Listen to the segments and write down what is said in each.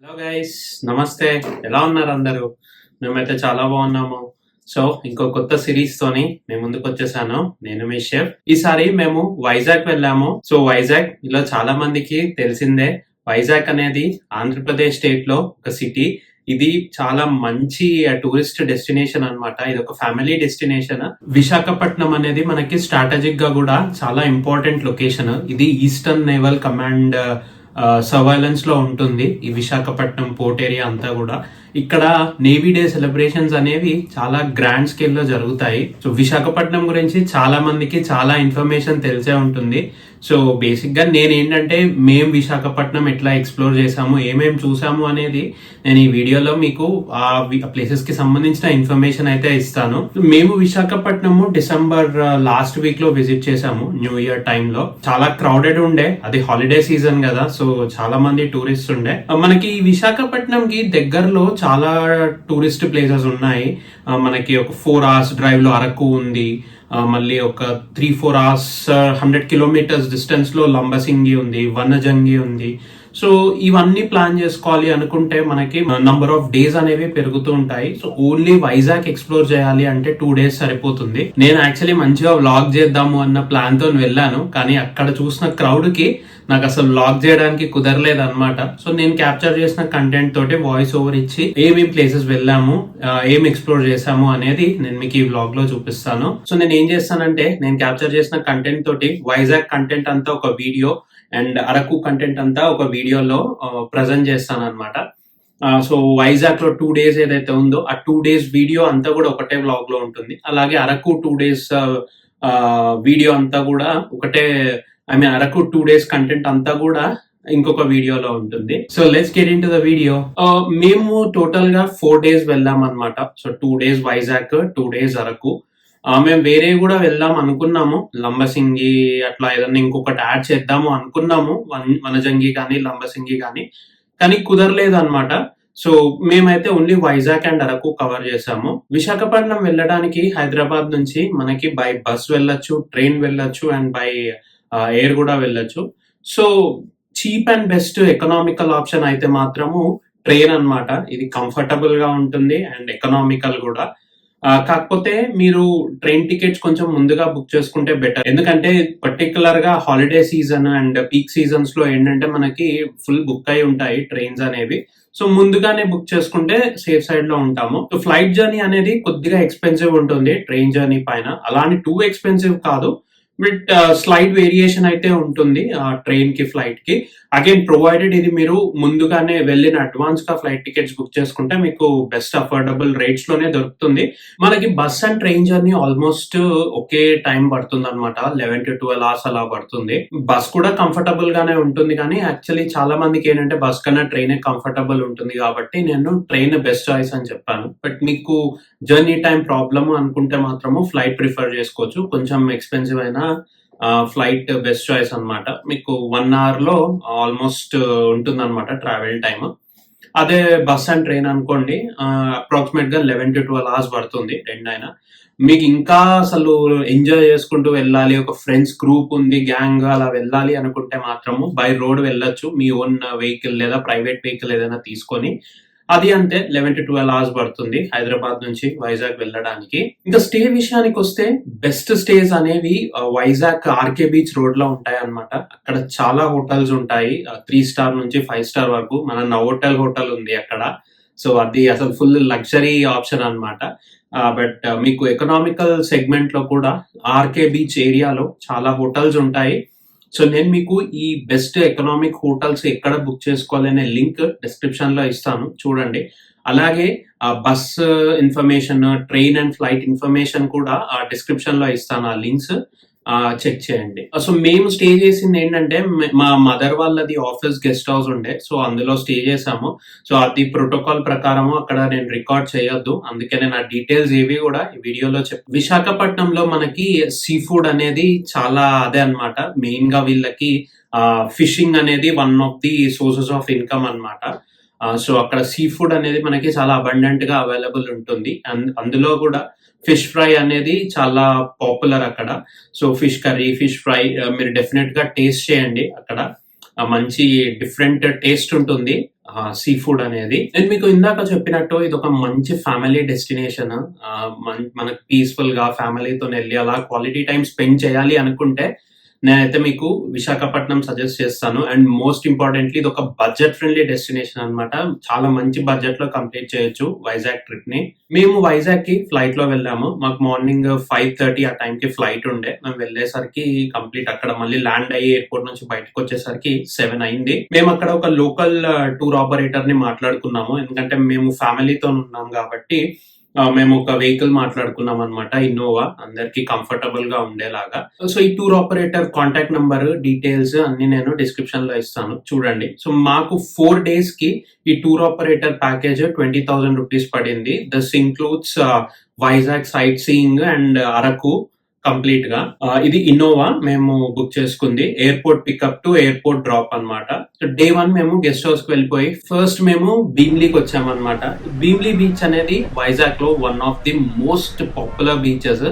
Hello guys, నమస్తే. ఎలా ఉన్నారు అందరూ? మేమైతే చాలా బాగున్నాము. సో ఇంకో కొత్త సిరీస్ తోని మేము ముందుకు వచ్చేసాను. నేను మీ షెఫ్. ఈసారి మేము వైజాగ్ వెళ్ళాము. సో వైజాగ్ ఇలా చాలా మందికి తెలిసిందే. వైజాగ్ అనేది ఆంధ్రప్రదేశ్ స్టేట్ లో ఒక సిటీ. ఇది చాలా మంచి టూరిస్ట్ డెస్టినేషన్ అన్నమాట. ఇది ఒక ఫ్యామిలీ డెస్టినేషన్. విశాఖపట్నం అనేది మనకి స్ట్రాటజిక్ గా కూడా చాలా ఇంపార్టెంట్ లొకేషన్. ఇది ఈస్టర్న్ నేవల్ కమాండ్ సర్వైలెన్స్ లో ఉంటుంది ఈ విశాఖపట్నం పోర్ట్ ఏరియా అంతా కూడా. ఇక్కడ నేవీ డే సెలబ్రేషన్స్ అనేవి చాలా గ్రాండ్ స్కేల్ లో జరుగుతాయి. సో విశాఖపట్నం గురించి చాలా మందికి చాలా ఇన్ఫర్మేషన్ తెలిసే ఉంటుంది. సో బేసిక్ గా నేనేంటంటే మేము విశాఖపట్నం ఎట్లా ఎక్స్ప్లోర్ చేసాము, ఏమేమి చూసాము అనేది నేను ఈ వీడియోలో మీకు ఆ ప్లేసెస్ కి సంబంధించిన ఇన్ఫర్మేషన్ అయితే ఇస్తాను. మేము విశాఖపట్నము డిసెంబర్ లాస్ట్ వీక్ లో విజిట్ చేసాము. న్యూ ఇయర్ టైంలో చాలా క్రౌడెడ్ ఉండే. అది హాలిడే సీజన్ కదా, సో చాలా మంది టూరిస్ట్ ఉండే. మనకి విశాఖపట్నం కి దగ్గరలో చాలా టూరిస్ట్ ప్లేసెస్ ఉన్నాయి. మనకి ఒక 4 hours డ్రైవ్ లో అరకు ఉంది. మళ్ళీ ఒక 3-4 hours 100 kilometers డిస్టెన్స్ లో లంబసింగి ఉంది, వనజంగి ఉంది. సో ఇవన్నీ ప్లాన్ చేసుకోవాలి అనుకుంటే మనకి నంబర్ ఆఫ్ డేస్ అనేవి పెరుగుతూ ఉంటాయి. సో ఓన్లీ వైజాగ్ ఎక్స్ప్లోర్ చేయాలి అంటే 2 days సరిపోతుంది. నేను యాక్చువల్లీ మంచిగా వ్లాగ్ చేద్దాము అన్న ప్లాన్ తో వెళ్ళాను, కానీ అక్కడ చూసిన క్రౌడ్ కి నాకు అసలు వ్లాగ్ చేయడానికి కుదరలేదు అనమాట. సో నేను క్యాప్చర్ చేసిన కంటెంట్ తోటి వాయిస్ ఓవర్ ఇచ్చి ఏమేమి ప్లేసెస్ వెళ్ళాము, ఏం ఎక్స్ప్లోర్ చేసాము అనేది నేను మీకు ఈ వ్లాగ్ లో చూపిస్తాను. సో నేను ఏం చేస్తానంటే, నేను క్యాప్చర్ చేసిన కంటెంట్ తోటి వైజాగ్ కంటెంట్ అంతా ఒక వీడియో అండ్ అరకు కంటెంట్ అంతా ఒక వీడియోలో ప్రజెంట్ చేస్తాను అనమాట. సో వైజాగ్ లో 2 days ఏదైతే ఉందో ఆ 2 days వీడియో అంతా కూడా ఒకటే వ్లాగ్ లో ఉంటుంది. అలాగే అరకు 2 days వీడియో అంతా కూడా ఒకటే, అరకు 2 days కంటెంట్ అంతా కూడా ఇంకొక వీడియోలో ఉంటుంది. So let's get in to the video. మేము టోటల్ గా 4 days వెళ్ళాం అనమాట. So 2 days Vizag, 2 days Araku. మేము వేరే కూడా వెళ్దాం అనుకున్నాము, లంబసింగి అట్లా ఏదన్నా ఇంకొకటి యాడ్ చేద్దాము అనుకున్నాము, వనజంగి కానీ లంబసింగి కానీ కుదరలేదు అనమాట. సో మేమైతే only Vizag and Araku cover చేసాము. విశాఖపట్నం వెళ్ళడానికి హైదరాబాద్ నుంచి మనకి బై బస్ వెళ్ళొచ్చు, ట్రైన్ వెళ్ళొచ్చు అండ్ బై ఎయిర్ కూడా వెళ్ళొచ్చు. So cheap and best economical option అయితే మాత్రము ట్రైన్ అన్నమాట. ఇది కంఫర్టబుల్ గా ఉంటుంది అండ్ ఎకనామికల్ కూడా. కాకపోతే మీరు ట్రైన్ టికెట్స్ కొంచెం ముందుగా బుక్ చేసుకుంటే బెటర్. ఎందుకంటే పర్టికులర్ గా holiday season and peak seasons లో ఏంటంటే మనకి ఫుల్ బుక్ అయి ఉంటాయి ట్రైన్స్ అనేవి. సో ముందుగానే బుక్ చేసుకుంటే సేఫ్ సైడ్ లో ఉంటాము. సో ఫ్లైట్ జర్నీ అనేది కొద్దిగా ఎక్స్పెన్సివ్ ఉంటుంది ట్రైన్ జర్నీ పైన. అలానే టూ ఎక్స్పెన్సివ్ కాదు, బట్ స్లైట్ వేరియేషన్ అయితే ఉంటుంది ట్రైన్ కి ఫ్లైట్ కి. అగైన్ ప్రొవైడెడ్ ఇది మీరు ముందుగానే వెళ్ళిన అడ్వాన్స్ గా ఫ్లైట్ టికెట్స్ బుక్ చేసుకుంటే మీకు బెస్ట్ అఫోర్డబుల్ రేట్స్ లోనే దొరుకుతుంది. మనకి bus and train journey almost okay time పడుతుంది అనమాట. 11 to 12 hours అలా పడుతుంది. బస్ కూడా కంఫర్టబుల్ గానే ఉంటుంది, కానీ యాక్చువల్లీ చాలా మందికి ఏంటంటే బస్ కన్నా ట్రైన్ కంఫర్టబుల్ ఉంటుంది కాబట్టి నేను ట్రైన్ బెస్ట్ చాయిస్ అని చెప్పాను. బట్ మీకు జర్నీ టైం ప్రాబ్లమ్ అనుకుంటే మాత్రము ఫ్లైట్ ప్రిఫర్ చేసుకోవచ్చు. కొంచెం ఎక్స్పెన్సివ్ అయినా ఫ్లైట్ బెస్ట్ చాయిస్ అన్నమాట. మీకు 1 hour లో ఆల్మోస్ట్ ఉంటుంది అనమాట ట్రావెల్ టైమ్. అదే బస్ అండ్ ట్రైన్ అనుకోండి, అప్రాక్సిమేట్ గా 11 to 12 hours పడుతుంది రెండైనా. మీకు ఇంకా అసలు ఎంజాయ్ చేసుకుంటూ వెళ్ళాలి, ఒక ఫ్రెండ్స్ గ్రూప్ ఉంది, గ్యాంగ్ అలా వెళ్ళాలి అనుకుంటే మాత్రము బై రోడ్ వెళ్ళొచ్చు. మీ ఓన్ వెహికల్ లేదా ప్రైవేట్ వెహికల్ ఏదైనా తీసుకొని. అది అంతే 11 to 12 hours పడుతుంది హైదరాబాద్ నుంచి వైజాగ్ వెళ్ళడానికి. ఇంకా స్టే విషయానికి వస్తే బెస్ట్ స్టేస్ అనేవి వైజాగ్ ఆర్కే బీచ్ రోడ్ లో ఉంటాయి అన్నమాట. అక్కడ చాలా హోటల్స్ ఉంటాయి, 3 star నుంచి 5 star వరకు. మన నవోటల్ హోటల్ ఉంది అక్కడ. సో అది అసలు ఫుల్ లగ్జరీ ఆప్షన్ అన్నమాట. బట్ మీకు ఎకనామికల్ సెగ్మెంట్ లో కూడా ఆర్కే బీచ్ ఏరియాలో చాలా హోటల్స్ ఉంటాయి. సో నేను మీకు ఈ బెస్ట్ ఎకనామిక్ హోటల్స్ ఎక్కడ బుక్ చేసుకోవాలనే లింక్ డిస్క్రిప్షన్ లో ఇస్తాను, చూడండి. అలాగే bus information, train and flight information కూడా డిస్క్రిప్షన్ లో ఇస్తాను, ఆ లింక్స్ చెక్ చేయండి. సో మేము స్టే చేసింది ఏంటంటే, మా మదర్ వాళ్ళది ఆఫీస్ గెస్ట్ హౌస్ ఉండే, సో అందులో స్టే చేసాము. సో అది ప్రోటోకాల్ ప్రకారము అక్కడ నేను రికార్డ్ చేయొద్దు, అందుకే నేను ఆ డీటెయిల్స్ ఏవి కూడా ఈ వీడియోలో విశాఖపట్నంలో మనకి సీ ఫుడ్ అనేది చాలా అదే అన్నమాట. మెయిన్ గా వీళ్ళకి ఫిషింగ్ అనేది one of the sources of income అన్నమాట. సో అక్కడ సీ ఫుడ్ అనేది మనకి చాలా అబండెంట్ గా అవైలబుల్ ఉంటుంది. అందులో కూడా ఫిష్ ఫ్రై అనేది చాలా పాపులర్ అక్కడ. So fish curry, fish fry మీరు డెఫినెట్ గా టేస్ట్ చేయండి అక్కడ. మంచి డిఫరెంట్ టేస్ట్ ఉంటుంది సీ ఫుడ్ అనేది. నేను మీకు ఇందాక చెప్పినట్టు ఇది ఒక మంచి ఫ్యామిలీ డెస్టినేషన్. మనకు పీస్ఫుల్ గా ఫ్యామిలీతో వెళ్ళి అలా క్వాలిటీ టైం స్పెండ్ చేయాలి అనుకుంటే నేనైతే మీకు విశాఖపట్నం సజెస్ట్ చేస్తాను. అండ్ మోస్ట్ ఇంపార్టెంట్లీ ఇది ఒక బడ్జెట్ ఫ్రెండ్లీ డెస్టినేషన్ అన్నమాట. చాలా మంచి బడ్జెట్ లో కంప్లీట్ చేయొచ్చు వైజాగ్ ట్రిప్ ని. మేము వైజాగ్ కి ఫ్లైట్ లో వెళ్ళాము. మాకు మార్నింగ్ 5:30 ఆ టైం కి ఫ్లైట్ ఉండే. మేము వెళ్ళేసరికి కంప్లీట్ అక్కడ మళ్ళీ ల్యాండ్ అయ్యి ఎయిర్పోర్ట్ నుంచి బయటకు వచ్చేసరికి 7 అయింది. మేము అక్కడ ఒక లోకల్ టూర్ ఆపరేటర్ ని మాట్లాడుకున్నాము. ఎందుకంటే మేము ఫ్యామిలీతో ఉన్నాం కాబట్టి మేము ఒక వెహికల్ మాట్లాడుకున్నాం అనమాట, ఇన్నోవా, అందరికి కంఫర్టబుల్ గా ఉండేలాగా. సో ఈ tour operator contact number details అన్ని నేను డిస్క్రిప్షన్ లో ఇస్తాను, చూడండి. సో మాకు 4 days కి ఈ టూర్ ఆపరేటర్ ప్యాకేజ్ 20,000 రూపీస్ పడింది. This includes Vizag sightseeing and Araku complete గా. ఇది ఇన్నోవా మేము బుక్ చేసుకుంది. Airport pickup to airport drop అన్నమాట. సో డే 1 మేము గెస్ట్ హౌస్ కి వెళ్ళిపోయి ఫస్ట్ మేము భీమ్లీకి వచ్చామన్నమాట. భీమ్లీ బీచ్ అనేది వైజాగ్ లో one of the most popular beaches.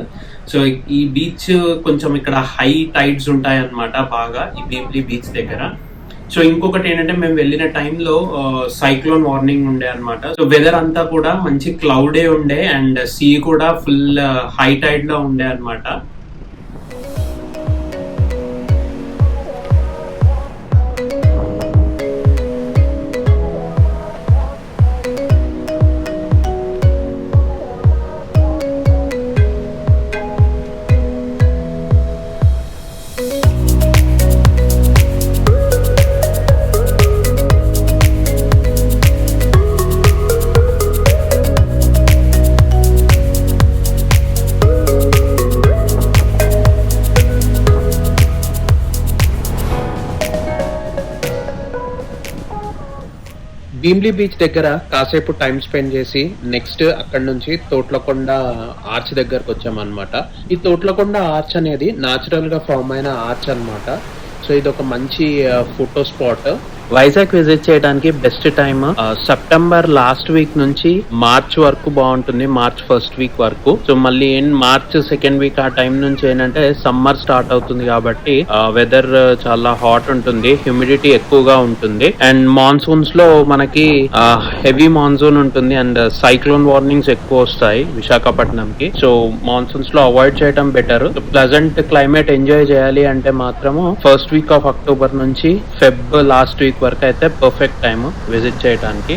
So ఈ బీచ్ కొంచెం ఇక్కడ హై టైడ్స్ ఉంటాయి అన్నమాట బాగా ఈ భీమ్లీ బీచ్ దగ్గర. సో ఇంకొకటి ఏంటంటే మేము వెళ్ళిన టైంలో సైక్లోన్ వార్నింగ్ ఉండే అనమాట. సో వెదర్ అంతా కూడా మంచి క్లౌడే ఉండే అండ్ సీ కూడా ఫుల్ హై టైడ్ లో ఉండే అనమాట. భీమ్లీ బీచ్ దగ్గర కాసేపు టైం స్పెండ్ చేసి నెక్స్ట్ అక్కడ నుంచి తోట్లకొండ ఆర్చ్ దగ్గరకు వచ్చామన్నమాట. ఈ తోట్లకొండ ఆర్చ్ అనేది న్యాచురల్ గా ఫామ్ అయిన ఆర్చ్ అన్నమాట. సో ఇది ఒక మంచి ఫోటో స్పాట్. వైజాగ్ విజిట్ చేయడానికి best time September last week నుంచి మార్చ్ వరకు బాగుంటుంది, మార్చ్ ఫస్ట్ వీక్ వరకు. సో మళ్ళీ మార్చ్ సెకండ్ వీక్ ఆ టైం నుంచి ఏంటంటే సమ్మర్ స్టార్ట్ అవుతుంది కాబట్టి వెదర్ చాలా హాట్ ఉంటుంది, హ్యూమిడిటీ ఎక్కువగా ఉంటుంది. అండ్ మాన్సూన్స్ లో మనకి హెవీ మాన్సూన్ ఉంటుంది అండ్ సైక్లోన్ వార్నింగ్స్ ఎక్కువ వస్తాయి విశాఖపట్నం కి. సో మాన్సూన్స్ లో అవాయిడ్ చేయడం బెటర్. ప్లెజెంట్ క్లైమేట్ ఎంజాయ్ చేయాలి అంటే మాత్రము ఫస్ట్ వీక్ ఆఫ్ అక్టోబర్ నుంచి ఫెబ్ లాస్ట్ వీక్ వరకు అయితే పర్ఫెక్ట్ టైం విజిట్ చేయడానికి.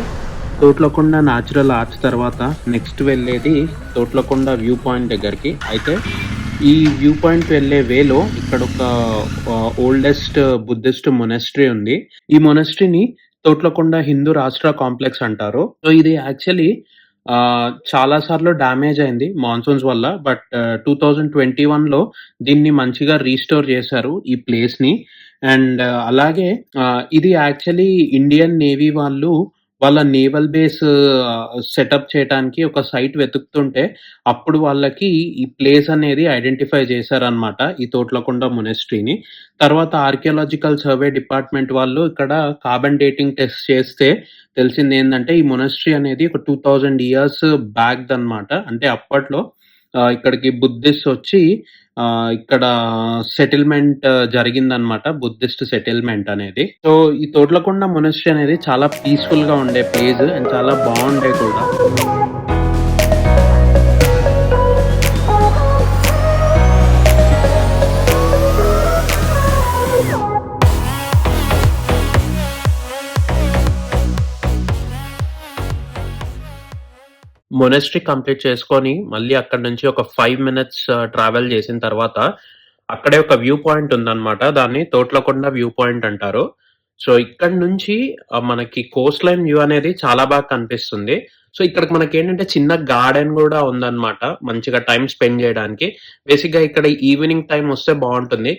తోట్లకొండ న్యాచురల్ ఆర్చ్ తర్వాత నెక్స్ట్ వెళ్ళేది తోట్లకొండ వ్యూ పాయింట్ దగ్గరికి. అయితే ఈ వ్యూ పాయింట్ వెళ్ళే వేలో ఇక్కడ ఒక ఓల్డెస్ట్ బుద్ధిస్ట్ మొనస్ట్రీ ఉంది. ఈ మొనస్ట్రీని తోట్లకొండ హిందూ రాష్ట్ర కాంప్లెక్స్ అంటారు. సో ఇది యాక్చువల్లీ చాలా సార్లు డ్యామేజ్ అయింది మాన్సూన్స్ వల్ల. బట్ 2021లో దీన్ని మంచిగా రీస్టోర్ చేశారు ఈ ప్లేస్ ని. అండ్ అలాగే ఇది యాక్చువల్లీ ఇండియన్ నేవీ వాళ్ళు వాళ్ళ నేవల్ బేస్ సెటప్ చేయడానికి ఒక సైట్ వెతుకుతుంటే అప్పుడు వాళ్ళకి ఈ ప్లేస్ అనేది ఐడెంటిఫై చేశారనమాట, ఈ తోట్లకొండ మొనస్ట్రీని. తర్వాత ఆర్కియాలజికల్ సర్వే డిపార్ట్మెంట్ వాళ్ళు ఇక్కడ కార్బన్ డేటింగ్ టెస్ట్ చేస్తే తెలిసింది ఏంటంటే ఈ మొనస్ట్రీ అనేది ఒక 2000 years బ్యాక్ అన్నమాట. అంటే అప్పట్లో ఇక్కడికి బుద్ధిస్ట్ వచ్చి ఇక్కడ సెటిల్మెంట్ జరిగిందనమాట, బుద్ధిస్ట్ సెటిల్మెంట్ అనేది. సో ఈ తోట్లకొండ మొనస్ట్రీ అనేది చాలా పీస్ఫుల్ గా ఉండే ప్లేస్ అండ్ చాలా బాగుండే కూడా. మొనస్ట్రీ కంప్లీట్ చేసుకొని మళ్ళీ అక్కడ నుంచి ఒక 5 minutes ట్రావెల్ చేసిన తర్వాత అక్కడే ఒక వ్యూ పాయింట్ ఉందన్నమాట. దాన్ని తోట్లకొండ వ్యూ పాయింట్ అంటారు. సో ఇక్కడ నుంచి మనకి కోస్ట్ లైన్ వ్యూ అనేది చాలా బాగా కనిపిస్తుంది. సో ఇక్కడ మనకి ఏంటంటే చిన్న గార్డెన్ కూడా ఉందన్నమాట, మంచిగా టైం స్పెండ్ చేయడానికి. బేసిక్ గా ఇక్కడ ఈవినింగ్ టైం వస్తే బాగుంటుంది.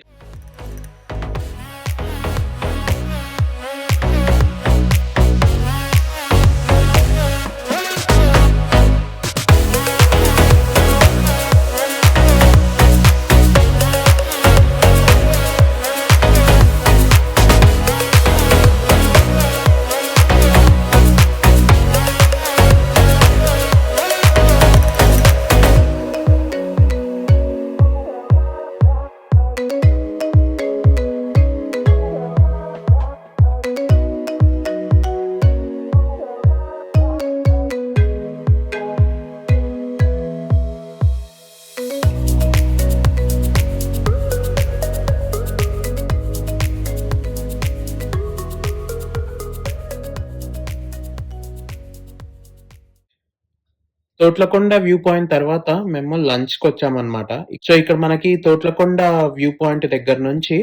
తోట్లకొండ వ్యూ పాయింట్ తర్వాత మేము లంచ్‌కొచ్చామనమాట. సో, ఇక్కడ మనకి తోట్లకొండ వ్యూ పాయింట్ దగ్గర నుంచి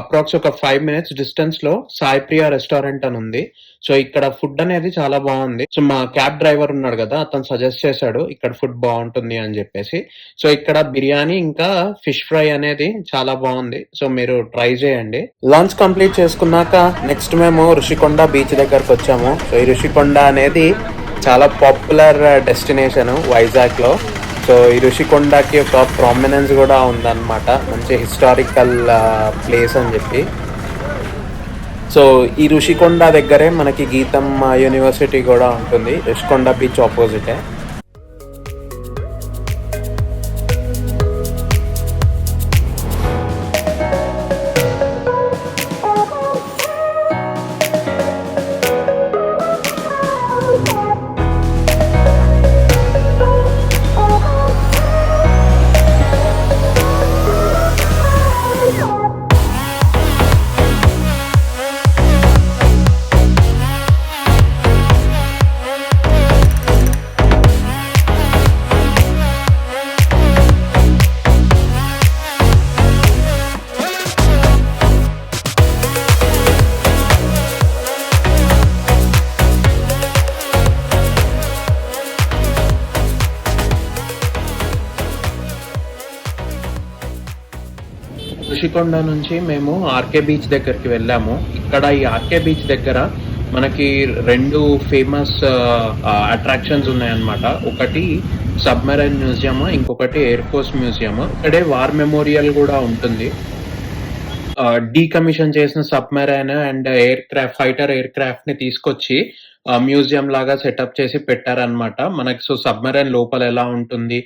అప్రాక్స్ ఒక 5 మినిట్స్ డిస్టెన్స్‌లో సాయి ప్రియ రెస్టారెంట్ అనుంది. సో, ఇక్కడ ఫుడ్ అనేది చాలా బావుంది. సో, మా క్యాబ్ డ్రైవర్ ఉన్నాడు గదా! అతను సజెస్ట్ చేశాడు ఇక్కడ ఫుడ్ బావుంటుంది అని జెప్పేసి. సో, ఇక్కడ బిర్యానీ ఇంకా ఫిష్ ఫ్రై అనేది చాలా బావుంది. సో, మీరు ట్రై చేయండి. లంచ్ కంప్లీట్ చేసుకున్నాక నెక్స్ట్ మేము ఋషికొండ బీచ్ దగ్గరకొచ్చాము. సో, ఈ ఋషికొండ అనేది చాలా పాపులర్ డెస్టినేషన్ వైజాగ్‌లో. సో, ఈ ఋషికొండకి ఒక ప్రామినెన్స్ గూడా ఉందన్నమాట. మంచి హిస్టారికల్ ప్లేస్ అని జెప్పి. సో, ఈ ఋషికొండ దగ్గరే మనకి గీతం యూనివర్సిటీ గూడా ఉంటుంది. ఋషికొండ బీచ్ ఆపోజిటే. ఋషికొండ నుంచి మేము ఆర్కే బీచ్ దగ్గరికి వెళ్ళాము. ఇక్కడ ఈ ఆర్కే బీచ్ దగ్గర మనకి 2 ఫేమస్ అట్రాక్షన్స్ ఉన్నాయన్నమాట. ఒకటి సబ్‌మెరైన్ మ్యూజియం, ఇంకొకటి ఎయిర్ ఫోర్స్ మ్యూజియం. ఇక్కడే వార్ మెమోరియల్ గూడా ఉంటుంది. డీకమిషన్ చేసిన సబ్‌మెరైన్ అండ్ ఫైటర్ ఎయిర్ క్రాఫ్ట్‌ని తీసుకొచ్చి మ్యూజియం లాగా సెటప్ చేసి పెట్టారన్నమాట. మనకి సో, సబ్‌మెరైన్ లోపల ఎలా ఉంటుంది,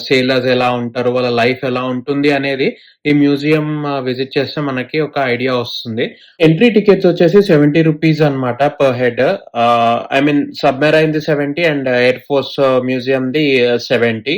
సేలర్స్ ఎలా ఉంటారు, వాళ్ళ లైఫ్ ఎలా ఉంటుంది అనేది ఈ మ్యూజియం విజిట్ చేస్తే మనకి ఒక ఐడియా వస్తుంది. ఎంట్రీ టికెట్స్ వచ్చేసి ₹70 అన్నమాట పర్ హెడ్. ఐ మీన్ సబ్‌మెరైన్‌ది 70 అండ్ ఎయిర్ ఫోర్స్ మ్యూజియంది 70.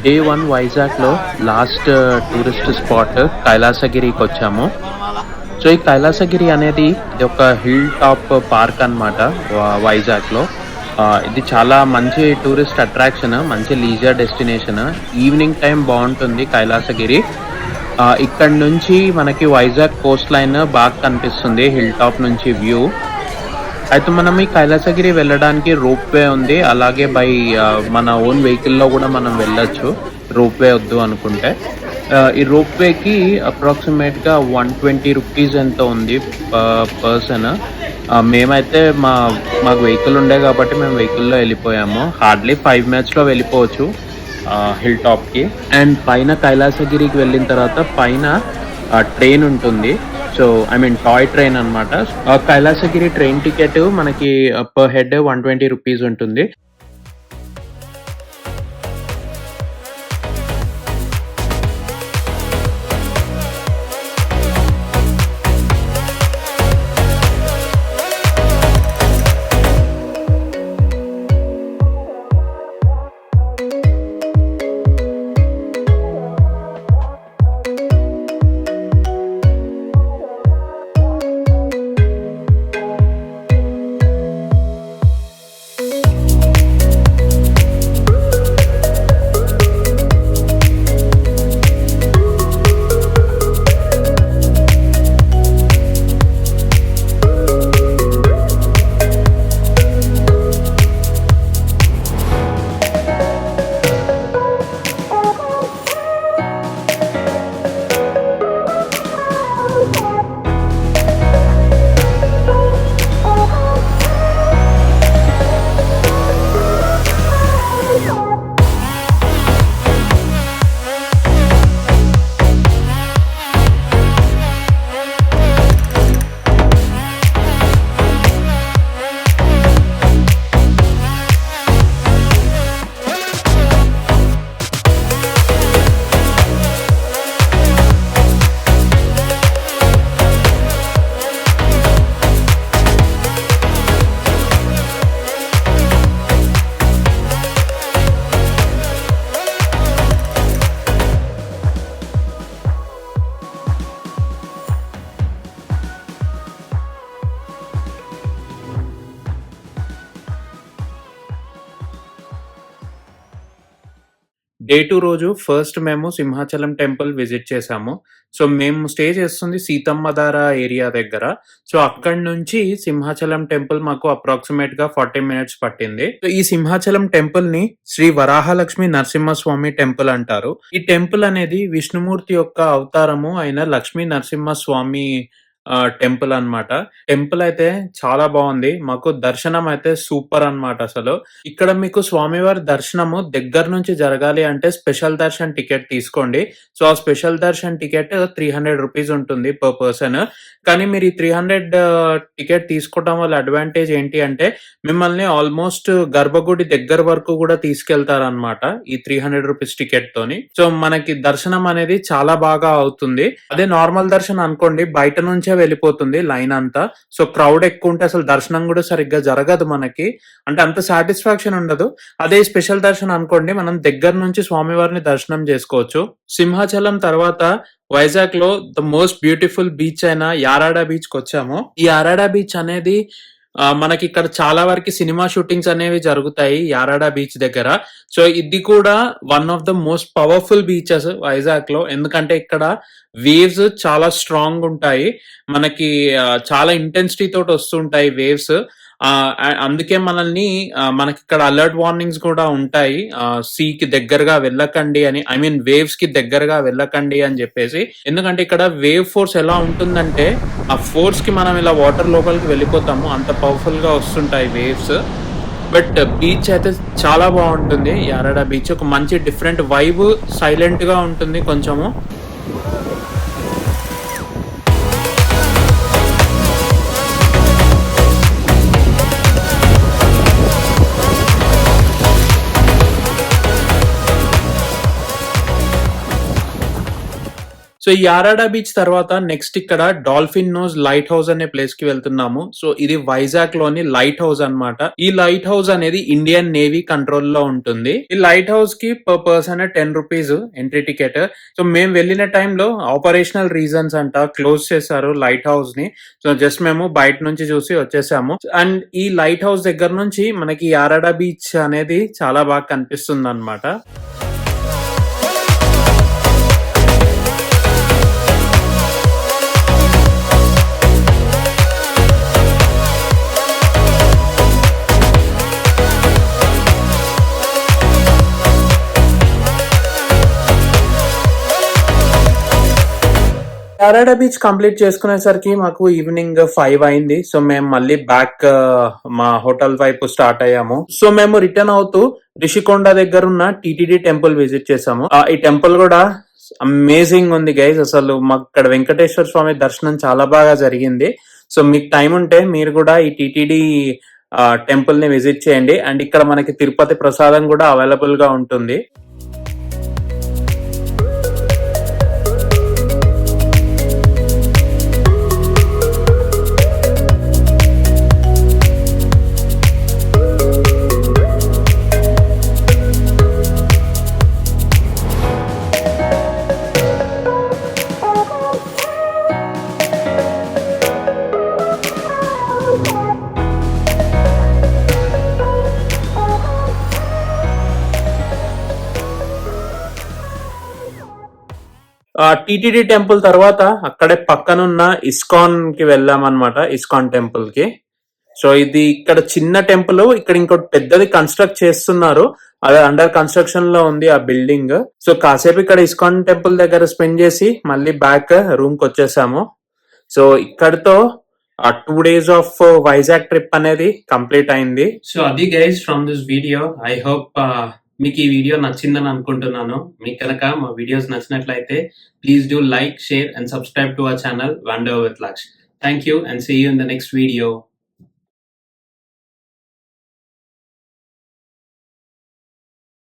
డే 1 వైజాగ్‌లో లాస్ట్ టూరిస్ట్ స్పాట్ కైలాసగిరికొచ్చాము. సో, ఈ కైలాసగిరి అనేది ఇది ఒక హిల్ టాప్ పార్క్ అన్నమాట వైజాగ్‌లో. ఇది చాలా మంచి టూరిస్ట్ అట్రాక్షన్, మంచి లీజర్ డెస్టినేషన్. ఈవినింగ్ టైం బావుంటుంది కైలాసగిరి. ఇక్కడి నుంచి మనకి వైజాగ్ కోస్ట్ లైన్ బాగా కనిపిస్తుంది హిల్ టాప్ నుంచి వ్యూ. అయితే మనం ఈ కైలాసగిరి వెళ్ళడానికి రోప్‌వే ఉంది. అలాగే మన ఓన్ వెహికల్‌లో గూడా మనం వెళ్ళొచ్చు, రోప్‌వే వద్దు అనుకుంటే. ఈ రోప్‌వేకి అప్రాక్సిమేట్‌గా 120 రూపీస్ ఎంతో ఉంది పర్సన్. మేమైతే మాకు వెహికల్ ఉండే కాబట్టి మేము వెహికల్‌లో వెళ్ళిపోయాము. హార్డ్‌లీ 5 మినిట్స్‌లో వెళ్ళిపోవచ్చు హిల్ టాప్‌కి. అండ్ పైన కైలాసగిరికి వెళ్ళిన తర్వాత పైన ట్రైన్ ఉంటుంది. So, I mean toy train అన్నమాట. కైలాసగిరి ట్రైన్ టికెట్ మనకి పర్ హెడ్ 120 రూపీస్ ఉంటుంది. డే 2 రోజు ఫస్ట్ మేము సింహాచలం టెంపుల్ విజిట్ చేశాము. సో, మేము స్టే చేస్తుంది సీతమ్మధార ఏరియా దగ్గర. సో, అక్కడి నుంచి సింహాచలం టెంపుల్ మాకు అప్రాక్సిమేట్‌గా 40 మినిట్స్ పట్టింది. సో, ఈ సింహాచలం టెంపుల్‌ని శ్రీ వరాహలక్ష్మి నరసింహస్వామి టెంపుల్ అంటారు. ఈ టెంపుల్ అనేది విష్ణుమూర్తి యొక్క అవతారము అయిన లక్ష్మీ నరసింహస్వామి టెంపుల్ అన్నమాట. టెంపుల్ అయితే చాలా బావుంది. మాకు దర్శనం అయితే సూపర్ అన్నమాట అసలు. ఇక్కడ మీకు స్వామివారి దర్శనము దగ్గర నుంచి జరగాలి అంటే స్పెషల్ దర్శన్ టికెట్ తీసుకోండి. సో, ఆ స్పెషల్ దర్శన్ టికెట్ 300 రూపీస్ ఉంటుంది పర్ పర్సన్. కానీ మీరు ఈ 300 టికెట్ తీసుకోవడం వల్ల అడ్వాంటేజ్ ఏంటి అంటే మిమ్మల్ని ఆల్మోస్ట్ గర్భగుడి దగ్గర వరకు కూడా తీసుకెళ్తారన్నమాట ఈ 300 రూపీస్ టికెట్‌తోని. సో, మనకి దర్శనం అనేది చాలా బాగా అవుతుంది. అదే నార్మల్ దర్శనం అనుకోండి బయట నుంచే వెళ్ళిపోతుంది లైన్ అంతా. సో, క్రౌడ్ ఎక్కువుంటే అసలు దర్శనం గూడా సరిగ్గా జరగదు మనకి. అంటే అంత సాటిస్ఫాక్షన్ ఉండదు. అదే స్పెషల్ దర్శనం అనుకోండి మనం దగ్గర నుంచి స్వామివారిని దర్శనం చేసుకోవచ్చు. సింహాచలం తర్వాత వైజాగ్‌లో ద మోస్ట్ బ్యూటిఫుల్ బీచ్ అయిన యారాడ బీచ్‌కొచ్చాము. ఈ యారాడ బీచ్ అనేది మనకిక్కడ చాలా వరకి సినిమా షూటింగ్స్ అనేవి జరుగుతాయి యారాడ బీచ్ దగ్గర. సో, ఇది కూడా one of the most powerful beaches వైజాగ్‌లో. ఎందుకంటే ఇక్కడ వేవ్స్ చాలా స్ట్రాంగ్ ఉంటాయి. మనకి చాలా ఇంటెన్సిటీ తోటి వస్తుంటాయి వేవ్స్. అందుకే మనకిక్కడ అలర్ట్ వార్నింగ్స్ కూడా ఉంటాయి. సీకి దగ్గరగా వెళ్ళకండి అని, ఐ మీన్ వేవ్స్‌కి దగ్గరగా వెళ్ళకండి అని జెప్పేసి. ఎందుకంటే ఇక్కడ వేవ్ ఫోర్స్ ఎలా ఉంటుందంటే ఆ ఫోర్స్‌కి మనం ఇలా వాటర్ లోపలికి వెళ్ళిపోతాము. అంత పవర్‌ఫుల్‌గా వస్తుంటాయి వేవ్స్. బట్ బీచ్ అయితే చాలా బావుంటుంది. యారాడ బీచ్ ఒక మంచి డిఫరెంట్ వైబ్, సైలెంట్‌గా ఉంటుంది కొంచెము. సో, సో ఈ యారాడా బీచ్ తర్వాత నెక్స్ట్ ఇక్కడ డాల్ఫిన్ నోస్ లైట్ హౌస్ అనే ప్లేస్ కి వెళ్తున్నాము. సో ఇది వైజాగ్ లోని లైట్ హౌస్ అన్నమాట. ఈ లైట్ హౌస్ అనేది ఇండియన్ నేవీ కంట్రోల్ లో ఉంటుంది. ఈ లైట్ హౌస్ కి per person 10 rupees entry ticket. So మేము వెళ్ళిన టైంలో ఆపరేషనల్ రీజన్స్ అంట క్లోజ్ చేశారు లైట్ హౌస్ ని. సో జస్ట్ మేము బయట నుంచి చూసి వచ్చేసాము. అండ్ ఈ లైట్ హౌస్ దగ్గర నుంచి మనకి యారాడా బీచ్ అనేది చాలా బాగా కనిపిస్తుంది అన్నమాట. యారాడా బీచ్ కంప్లీట్ చేసుకునేసరికి మాకు ఈవినింగ్ 5 అయింది. సో మేము మళ్ళీ బ్యాక్ మా హోటల్ వైపు స్టార్ట్ అయ్యాము. సో మేము రిటర్న్ అవుతూ రిషికొండ దగ్గర ఉన్న టిటిడి టెంపుల్ విజిట్ చేసాము. ఈ టెంపుల్ కూడా అమేజింగ్ ఉంది గైస్. అసలు మాకు ఇక్కడ వెంకటేశ్వర స్వామి దర్శనం చాలా బాగా జరిగింది. సో మీకు టైం ఉంటే మీరు కూడా ఈ టిటిడి టెంపుల్ ని విజిట్ చేయండి. అండ్ ఇక్కడ మనకి తిరుపతి ప్రసాదం కూడా అవైలబుల్ గా ఉంటుంది. టిటిడి టెంపుల్ తర్వాత అక్కడే పక్కనున్న ఇస్కాన్ కి వెళ్ళామన్నమాట. ఇస్కాన్ టెంపుల్ కి. సో ఇది ఇక్కడ చిన్న టెంపుల్, ఇక్కడ ఇంకోటి పెద్దది కన్స్ట్రక్ట్ చేస్తున్నారు. అది అండర్ కన్స్ట్రక్షన్ లో ఉంది ఆ బిల్డింగ్. సో కాసేపు ఇక్కడ ఇస్కాన్ టెంపుల్ దగ్గర స్పెండ్ చేసి మళ్ళీ బ్యాక్ రూమ్ కి వచ్చేసాము. సో ఇక్కడతో 2 days ఆఫ్ వైజాగ్ ట్రిప్ అనేది కంప్లీట్ అయింది. సో అది guys from this video. I hope మీకు ఈ వీడియో నచ్చిందని అనుకుంటున్నాను. మీకు కనుక మా వీడియోస్ నచ్చినట్లయితే please do like, share and subscribe to our channel wander with Laksh. Thank you and see you in the next video.